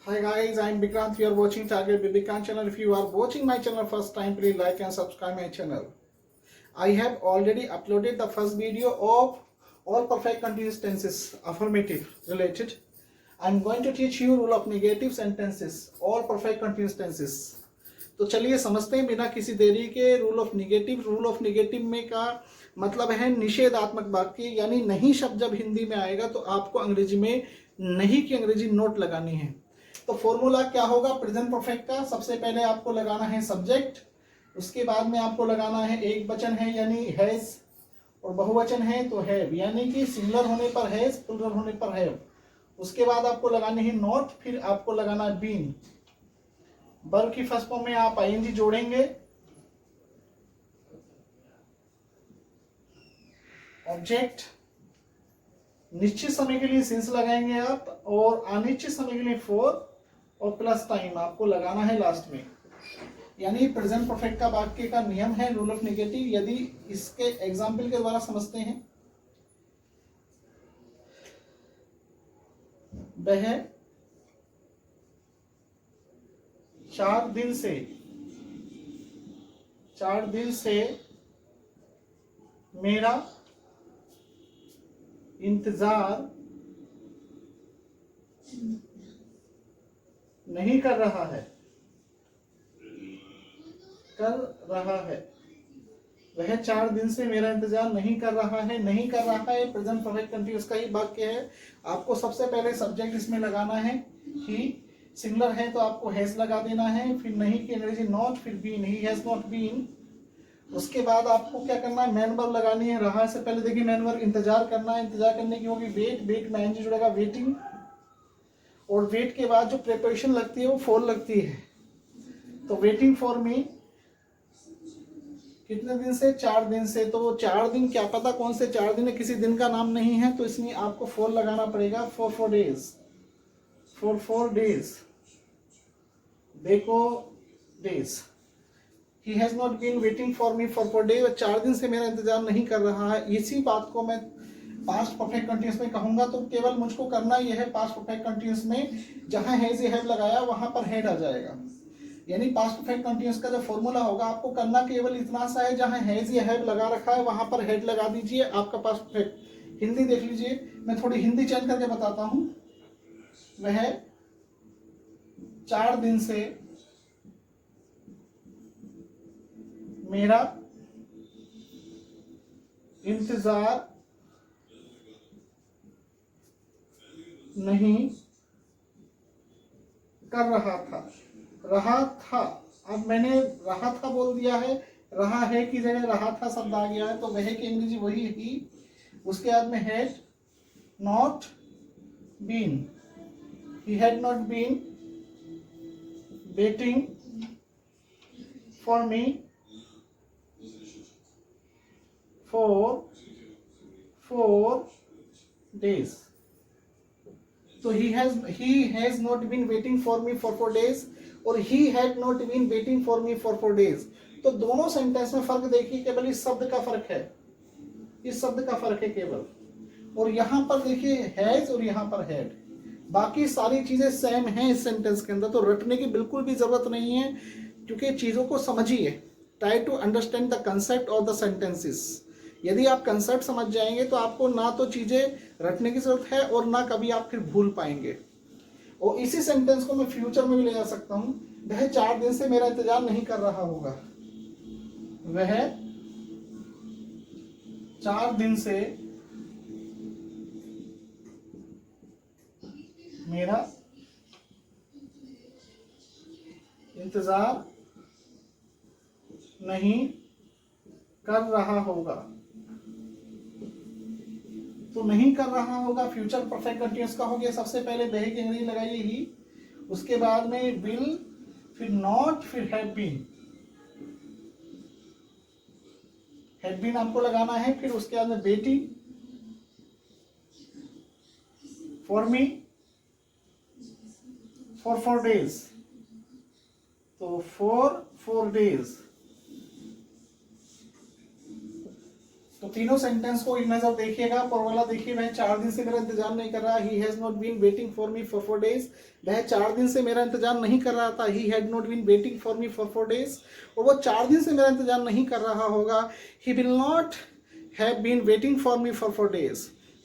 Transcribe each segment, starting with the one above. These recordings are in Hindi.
Hi guys, I'm Vikrant. You are watching Target Vikrant channel. If you are watching my channel first time, please like and subscribe my channel. I have already uploaded the first video of all perfect continuous tenses, affirmative related. I'm going to teach you rule of negative sentences, all perfect continuous tenses. तो चलिए समझते हैं बिना किसी देरी के rule of negative. Rule of negative में का मतलब है निषेधात्मक वाक्य, यानी नहीं शब्द जब हिंदी में आएगा तो आपको अंग्रेजी में नहीं की अंग्रेजी नोट लगानी है। तो फॉर्मूला क्या होगा प्रेजेंट परफेक्ट का? सबसे पहले आपको लगाना है सब्जेक्ट, उसके बाद में आपको लगाना है एक वचन है यानी हैज, और बहुवचन है तो हैव, यानी कि सिंगुलर होने पर हैज, प्लूरल होने पर हैव। उसके बाद आपको लगानी है नॉट, फिर आपको लगाना है बीन। वर्ब की फर्स्ट फॉर्म में आप आईएनजी जोड़ेंगे, ऑब्जेक्ट, निश्चित समय के लिए सिंस लगाएंगे आप, और अनिश्चित समय के लिए फॉर, और प्लस टाइम आपको लगाना है लास्ट में। यानी प्रेजेंट परफेक्ट का वाक्य का नियम है रूल ऑफ नेगेटिव। यदि इसके एग्जाम्पल के द्वारा समझते हैं, वह 4 दिन से मेरा इंतजार नहीं कर रहा है। वह 4 दिन से मेरा इंतजार नहीं कर रहा है। नहीं कर रहा है प्रेजेंट परफेक्ट कंटीन्यूअस का ही वाक्य है। आपको सबसे पहले सब्जेक्ट इसमें लगाना है ही, सिंगुलर है तो आपको हैज लगा देना है, फिर नहीं की अंग्रेजी नॉट, फिर been, he has not been. उसके बाद आपको क्या करना है, मैन वर्ब लगानी है। रहा से पहले देखिए मैन वर्ब इंतजार करना है, इंतजार करने की होगी वेट, वेट में एनजी जुड़ेगा वेटिंग, और वेट के बाद जो प्रिपरेशन लगती है वो फॉर लगती है। तो वेटिंग फॉर मी कितने दिन से? 4 दिन से। तो वो 4 दिन क्या पता कौन से 4 दिन है, किसी दिन का नाम नहीं है, तो इसमें आपको फॉर लगाना पड़ेगा। फॉर 4 डेज, देखो days. He has not been waiting for me for 4 days. 4 दिन से मेरा इंतजार नहीं कर रहा है। इसी बात को मैं पास्ट परफेक्ट कंटीन्यूअस में कहूंगा, तो केवल मुझको करना यह है पास्ट परफेक्ट कंटीन्यूअस में जहां हैज या हैव लगाया वहां पर हेड आ जाएगा। यानी पास्ट परफेक्ट कंटीन्यूअस का जो फॉर्मूला होगा आपको करना केवल इतना सा है, जहां हैज या हैव लगा रखा है वहां पर हेड लगा दीजिए, आपका पास्ट परफेक्ट। हिंदी देख लीजिए, मैं थोड़ी हिंदी चेंज करके बताता हूं। वह 4 दिन से मेरा इंतजार नहीं कर रहा था। अब मैंने रहा था बोल दिया है, रहा है की जगह रहा था शब्द आ गया है, तो वह की अंग्रेजी वही ही। उसके बाद में had not been, he had not been waiting for me for 4 days। तो he has not been waiting for me for 4 days, और he had not been waiting for me for 4 days। तो दोनों सेंटेंस में फर्क देखिए, केवल इस शब्द का फर्क है, इस शब्द का फर्क है केवल। और यहां पर देखिए हैज और यहां पर हैड, बाकी सारी चीजें सेम हैं इस सेंटेंस के अंदर। तो रटने की बिल्कुल भी जरूरत नहीं है, क्योंकि चीजों को समझिए। Try to understand the concept of the sentences. यदि आप कंसेप्ट समझ जाएंगे तो आपको ना तो चीजें रटने की जरूरत है और ना कभी आप फिर भूल पाएंगे। और इसी सेंटेंस को मैं फ्यूचर में भी ले जा सकता हूं। वह 4 दिन से मेरा इंतजार नहीं कर रहा होगा। वह 4 दिन से मेरा इंतजार नहीं कर रहा होगा। तो नहीं कर रहा होगा फ्यूचर परफेक्ट कंटीन्यूअस का हो गया। सबसे पहले वह की अंग्रेजी लगाइए ही, उसके बाद में विल, फिर नॉट, फिर हैव बीन। हैव बीन आपको लगाना है, फिर उसके बाद में waiting for me for 4 days। तो फॉर 4 days। तो तीनों सेंटेंस को एक नजर देखिएगा। पर वाला देखिए, वह 4 दिन से मेरा इंतजार नहीं कर रहा। He has not been waiting for me for 4 days। वह 4 दिन से मेरा इंतजार नहीं कर रहा था। He had not been waiting for me for 4 days। और वो 4 दिन से मेरा इंतजार नहीं कर रहा होगा। He will not have been waiting for me for 4 days।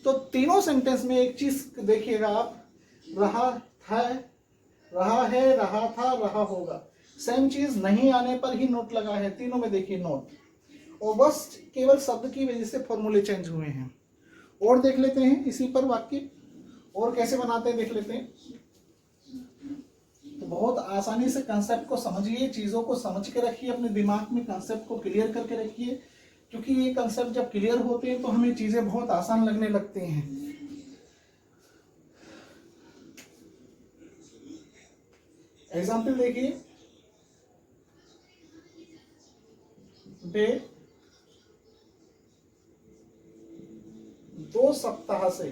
तो तीनों सेंटेंस में एक चीज देखिएगा आप, रहा है, रहा था, रहा होगा। सेम चीज नहीं आने पर ही नोट लगा है। तीनों में देखिए नोट, और बस केवल शब्द की वजह से फॉर्मूले चेंज हुए हैं। और देख लेते हैं इसी पर वाक्य और कैसे बनाते हैं, देख लेते हैं। तो बहुत आसानी से कंसेप्ट को समझिए, चीजों को समझ के रखिए, अपने दिमाग में कंसेप्ट को क्लियर करके रखिए, क्योंकि ये कंसेप्ट जब क्लियर होते हैं तो हमें चीजें बहुत आसान लगने लगती हैं। एग्जाम्पल देखिए, वे 2 सप्ताह से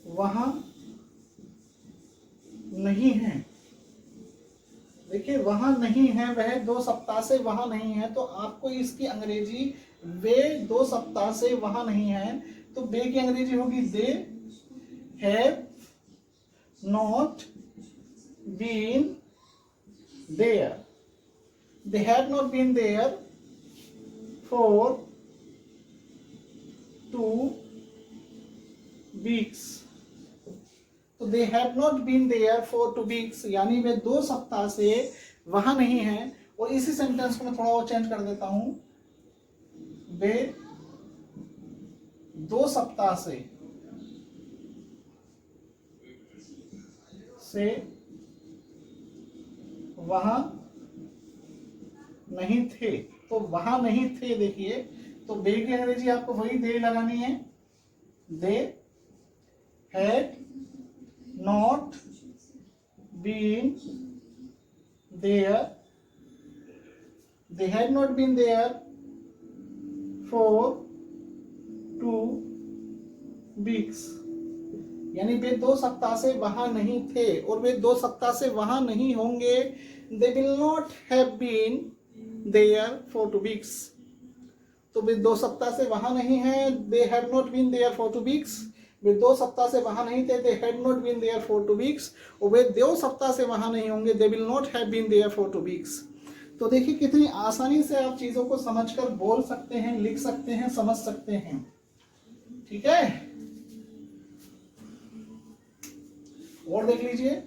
वहां नहीं है। देखिए वहां नहीं है, वह 2 सप्ताह से वहां नहीं है। तो आपको इसकी अंग्रेजी, वे 2 सप्ताह से वहां नहीं है, तो वे की अंग्रेजी होगी they have not been there. They had not been there for 2 weeks। तो they had not been there for 2 weeks, यानी वे 2 सप्ताह से वहां नहीं हैं। और इसी सेंटेंस को मैं थोड़ा और चेंज कर देता हूं, वे 2 सप्ताह से वहां नहीं थे। तो वहां नहीं थे, देखिए तो बे की अंग्रेजी आपको वही दे लगानी है, they had not been there, they had not been there for 2 weeks। यानी वे 2 सप्ताह से वहां नहीं थे और वे 2 सप्ताह से वहां नहीं होंगे। They will not have been there for 2 weeks। तो वे 2 सप्ताह से वहां नहीं है, they have not been there for 2 weeks। वे 2 सप्ताह से वहां नहीं थे, they had not been there for 2 weeks। और वे 2 सप्ताह से वहां नहीं होंगे, they will not have been there for 2 weeks। तो देखिए कितनी आसानी से आप चीजों को समझकर बोल सकते हैं, लिख सकते हैं, समझ सकते हैं। ठीक है, और देख लीजिए,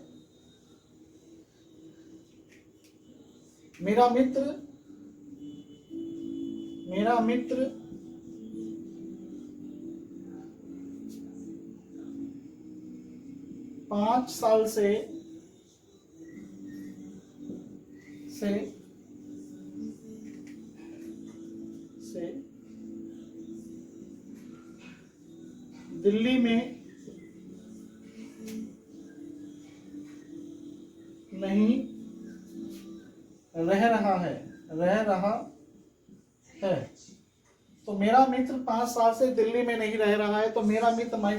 मेरा मित्र 5 साल से दिल्ली में नहीं रह रहा है। तो मेरा मित्र 5 साल से दिल्ली में नहीं रह रहा है। तो मेरा मित्र my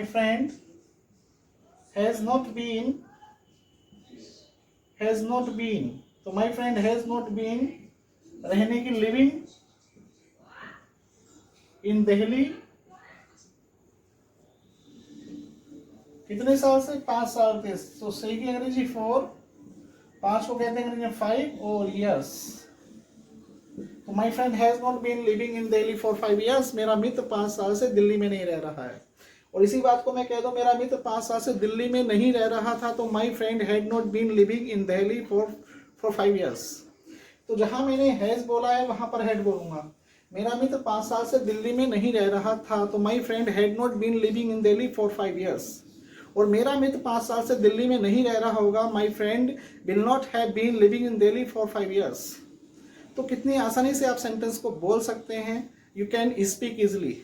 friend has not been. तो my friend has not been रहने की, लिविंग इन दिल्ली कितने साल से, 5 साल थे। तो सही की अंग्रेजी 4, 5 को कहते हैं अंग्रेजी में 5 और ईयर्स। तो my friend has not been living in Delhi for 5 years। मेरा मित्र 5 साल से दिल्ली में नहीं रह रहा है। और इसी बात को मैं कह दूं, मेरा मित्र 5 साल से दिल्ली में नहीं रह रहा था। तो my friend had not been living in Delhi for 5 years। तो जहां मैंने हैज बोला है वहां पर हैड बोलूंगा। मेरा मित्र 5 साल से दिल्ली में नहीं रह रहा था। तो my friend had not been living in Delhi for 5 years। और मेरा मित्र 5 साल से दिल्ली में नहीं रह रहा होगा, my friend will not have been living in Delhi for 5 years। तो कितनी आसानी से आप सेंटेंस को बोल सकते हैं। You can speak easily.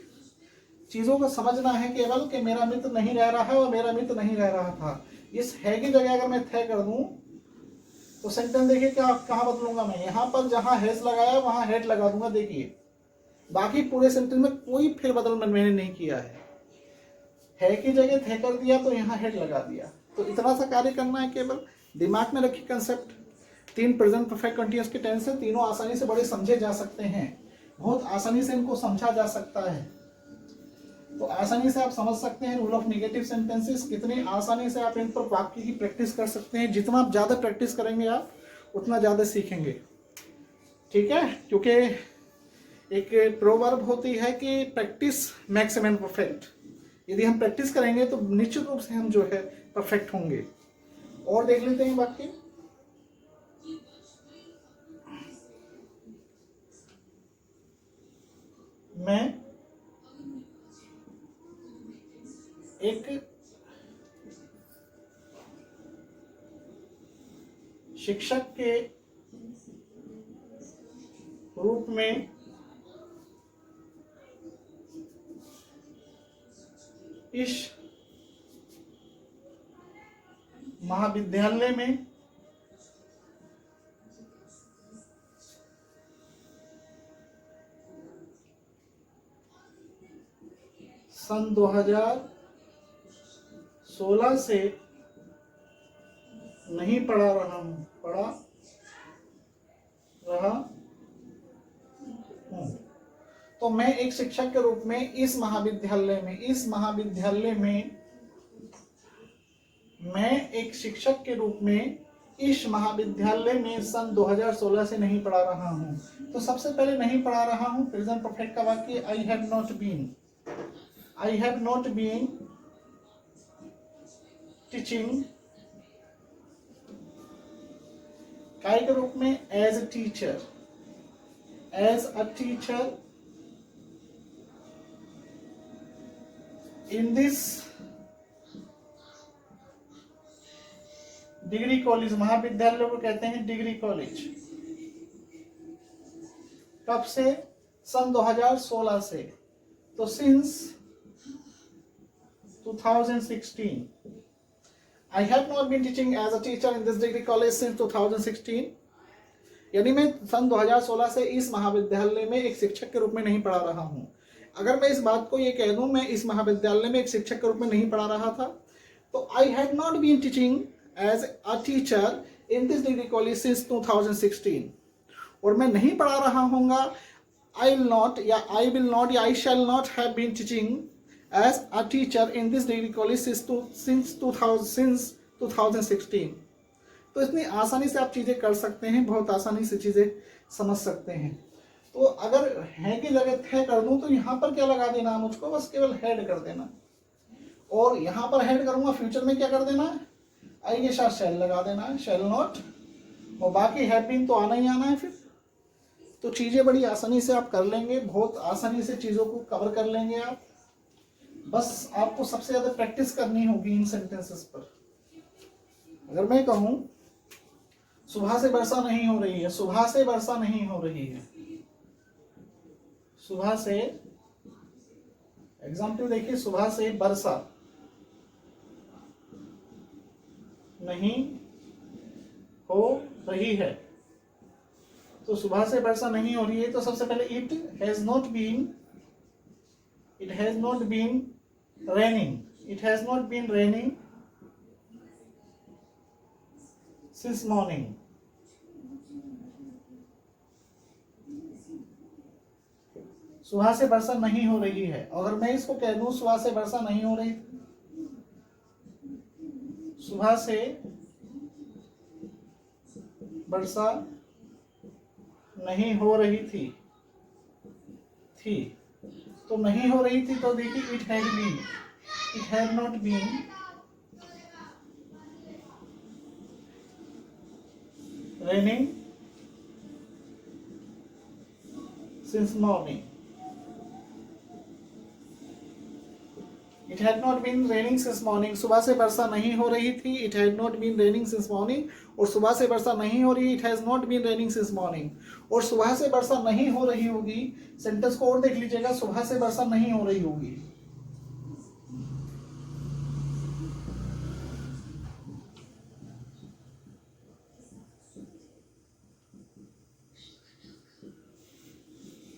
चीज़ों को समझना है केवल कि मेरा मित्र नहीं रह रहा है और मेरा मित्र नहीं रह रहा था। इस है की जगह अगर मैं थे कर दूं तो सेंटेंस देखिए क्या कहाँ बदलूंगा मैं। यहाँ पर जहाँ हैज लगाया वहाँ हैड लगा दूंगा। देखिए बाकी पूरे सेंटेंस में कोई फेरबदल मैंने नहीं किया है। है की जगह थे कर दिया तो यहाँ हेड लगा दिया। तो इतना सा कार्य करना है, केवल दिमाग में रखिए कंसेप्ट। 3 प्रेजेंट परफेक्ट कंटिन्यूअस के टेंस है, तीनों आसानी से बड़े समझे जा सकते हैं, बहुत आसानी से इनको समझा जा सकता है। तो आसानी से आप समझ सकते हैं रूल ऑफ नेगेटिव सेंटेंसेस, कितनी आसानी से आप इन पर वाक्य की प्रैक्टिस कर सकते हैं। जितना आप ज़्यादा प्रैक्टिस करेंगे आप उतना ज़्यादा सीखेंगे, ठीक है। क्योंकि एक प्रोवर्ब होती है कि प्रैक्टिस मेक्स मैन परफेक्ट। यदि हम प्रैक्टिस करेंगे तो निश्चित रूप से हम जो है परफेक्ट होंगे। और देख लेते हैं वाक्य। मैं एक शिक्षक के रूप में इस महाविद्यालय में सन 2016 से नहीं पढ़ा रहा हूँ तो मैं एक शिक्षक के रूप में इस महाविद्यालय में मैं एक शिक्षक के रूप में इस महाविद्यालय में सन 2016 से नहीं पढ़ा रहा हूँ। तो सबसे पहले नहीं पढ़ा रहा हूँ, प्रेजेंट परफेक्ट का वाक्य I have not been teaching, काय के रूप में as a teacher in this degree college. महाविद्यालय को कहते हैं डिग्री कॉलेज। कब से? सन 2016 से। तो since 2016 I have not been teaching as a teacher in this degree college since 2016। यानी मैं सन 2016 से इस महाविद्यालय में एक शिक्षक के रूप में नहीं पढ़ा रहा हूँ। अगर मैं इस बात को ये कह दूं मैं इस महाविद्यालय में एक शिक्षक के रूप में नहीं पढ़ा रहा था, तो I had not been teaching as a teacher in this degree college since 2016। और मैं नहीं पढ़ा रहा हूँगा I will not या I will not या I shall not have been teaching as a teacher in this degree college since 2016। तो इतनी आसानी से आप चीज़ें कर सकते हैं, बहुत आसानी से चीज़ें समझ सकते हैं। तो अगर है की जगह है कर दूं तो यहाँ पर क्या लगा देना, मुझको बस केवल हेड कर देना। और यहाँ पर हेड करूँगा, फ्यूचर में क्या कर देना, आई के साथ शैल लगा देना है, शैल नॉट, और बाकी हैव बीन तो आना ही आना है फिर। तो चीज़ें बड़ी आसानी से आप कर लेंगे, बहुत आसानी से चीज़ों को कवर कर लेंगे आप। बस आपको सबसे ज़्यादा प्रैक्टिस करनी होगी इन सेंटेंसेस पर। अगर मैं कहूँ सुबह से वर्षा नहीं हो रही है, सुबह से वर्षा नहीं हो रही है, सुबह से, एग्जाम्पल देखिए, सुबह से वर्षा नहीं हो रही है। तो सुबह से वर्षा नहीं हो रही है, तो सबसे पहले it has not been raining since morning. सुबह से वर्षा नहीं हो रही है। अगर मैं इसको कह दूं सुबह से वर्षा नहीं हो रही, सुबह से वर्षा नहीं हो रही थी, तो नहीं हो रही थी, तो देखिए it had not been raining since morning. It had not been raining since morning, सुबह से वर्षा नहीं हो रही थी, it had not been raining since morning. और सुबह से वर्षा नहीं हो रही, it has not been raining since morning. और सुबह से वर्षा नहीं हो रही होगी, सेंटेंस को और देख लीजिएगा, सुबह से वर्षा नहीं हो रही होगी।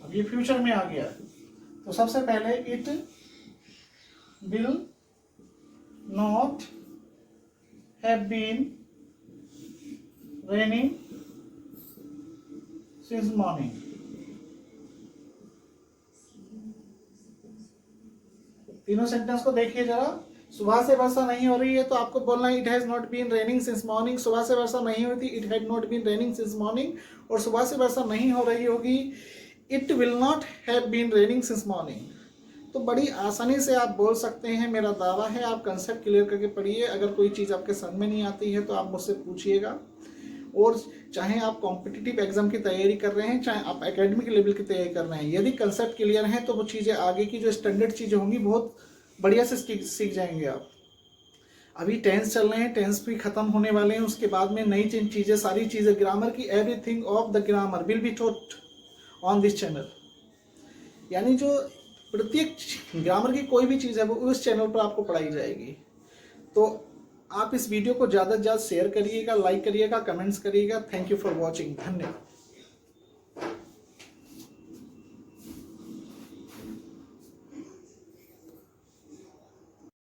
अब ये फ्यूचर में आ गया, तो सबसे पहले it will been raining since morning. तीनों सेंटेंस को देखिए जरा। सुबह से वर्षा नहीं हो रही है तो आपको बोलना है it has not been raining since morning. सुबह से वर्षा नहीं हुई थी, it had not been raining since morning. और सुबह से वर्षा नहीं हो रही होगी, it will not have been raining since morning. तो बड़ी आसानी से आप बोल सकते हैं। मेरा दावा है आप कंसेप्ट क्लियर करके पढ़िए। अगर कोई चीज़ आपके समझ में नहीं आती है तो आप मुझसे पूछिएगा। और चाहे आप कॉम्पिटिटिव एग्जाम की तैयारी कर रहे हैं, चाहे आप एकेडमिक लेवल की तैयारी कर रहे हैं, यदि कंसेप्ट क्लियर है तो वो चीज़ें आगे की जो स्टैंडर्ड चीज़ें होंगी बहुत बढ़िया से सीख जाएंगे आप। अभी टेंस चल रहे हैं, टेंस भी खत्म होने वाले हैं। उसके बाद में नई चीज़ें, सारी चीज़ें ग्रामर की, everything of the grammar will be taught on this channel. यानी जो प्रत्येक ग्रामर की कोई भी चीज़ है वो उस चैनल पर आपको पढ़ाई जाएगी। तो आप इस वीडियो को ज़्यादा से ज़्यादा शेयर करिएगा, लाइक करिएगा, कमेंट्स करिएगा। Thank you for watching. धन्यवाद।